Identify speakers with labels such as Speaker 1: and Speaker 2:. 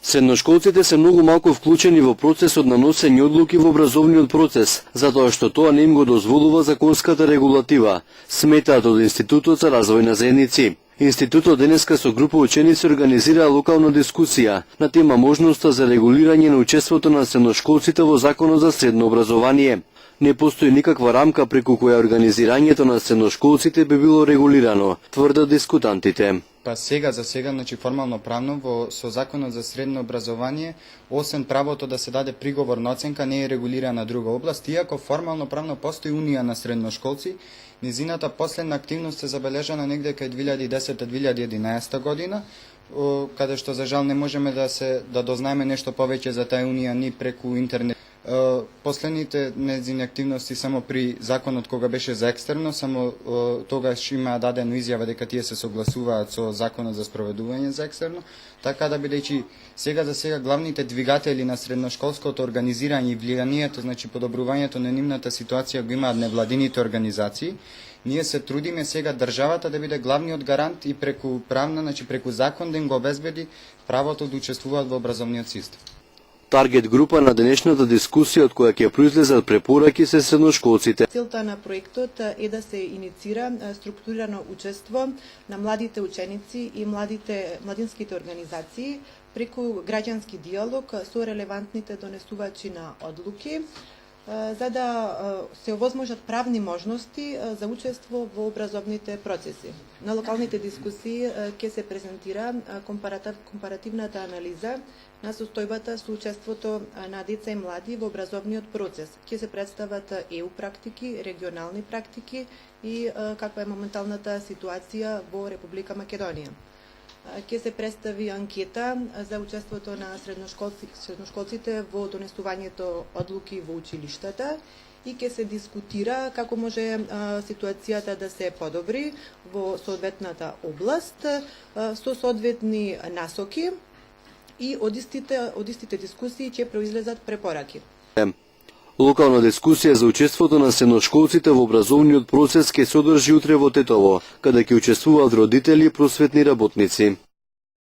Speaker 1: Средношколците се многу малку вклучени во процесот на носење одлуки во образовниот процес, затоа што тоа не им го дозволува законската регулатива, сметаат од Институтот за развој на заедници. Институтот денеска со група ученици организира локална дискусија на тема можноста за регулирање на учеството на средношколците во Законот за средно образование. Не постои никаква рамка преку која организирањето на средношколците би било регулирано, тврдат дискутантите.
Speaker 2: Па сега, значи формално правно со Законот за средно образование, освен правото да се даде приговорна оценка, не е регулирана друга област, иако формално правно постои Унија на средношколци. Низината последна активност е забележана негде кај 2010-2011 година, каде што за жал не можеме да дознаеме нешто повеќе за таа Унија ни преку интернет. Последните незини активности само при законот кога беше за екстерно, само тогаш има дадено изјава дека тие се согласуваат со законот за спроведување за екстерно, така да бидејќи сега за сега главните двигатели на средношколското организирање и влијанието, значи подобрувањето на нивната ситуација го имаат невладините организации. Ние се трудиме сега државата да биде главниот гарант и преку правна, значи преку закон да им го обезбеди правото да учествуваат во образовниот систем.
Speaker 1: Таргет група на денешната дискусија од која ќе произлезат препораки се средношколците.
Speaker 3: Целта на проектот е да се иницира структурирано учество на младите ученици и младинските организации преку граѓански диалог со релевантните донесувачи на одлуки, за да се овозможат правни можности за учество во образовните процеси. На локалните дискусии ќе се презентира компаративната анализа на состојбата со учеството на деца и млади во образовниот процес. Ќе се представат ЕУ практики, регионални практики и каква е моменталната ситуација во Република Македонија. Ќе се представи анкета за учеството на средношколците во донесувањето одлуки во училиштата и ќе се дискутира како може ситуацијата да се подобри во соодветната област со соодветни насоки и од истите дискусии ќе произлезат препораки.
Speaker 1: Локална дискусија за учеството на средношколците во образовниот процес ќе се одржи утре во Тетово, каде ќе учествуваат родители и просветни работници.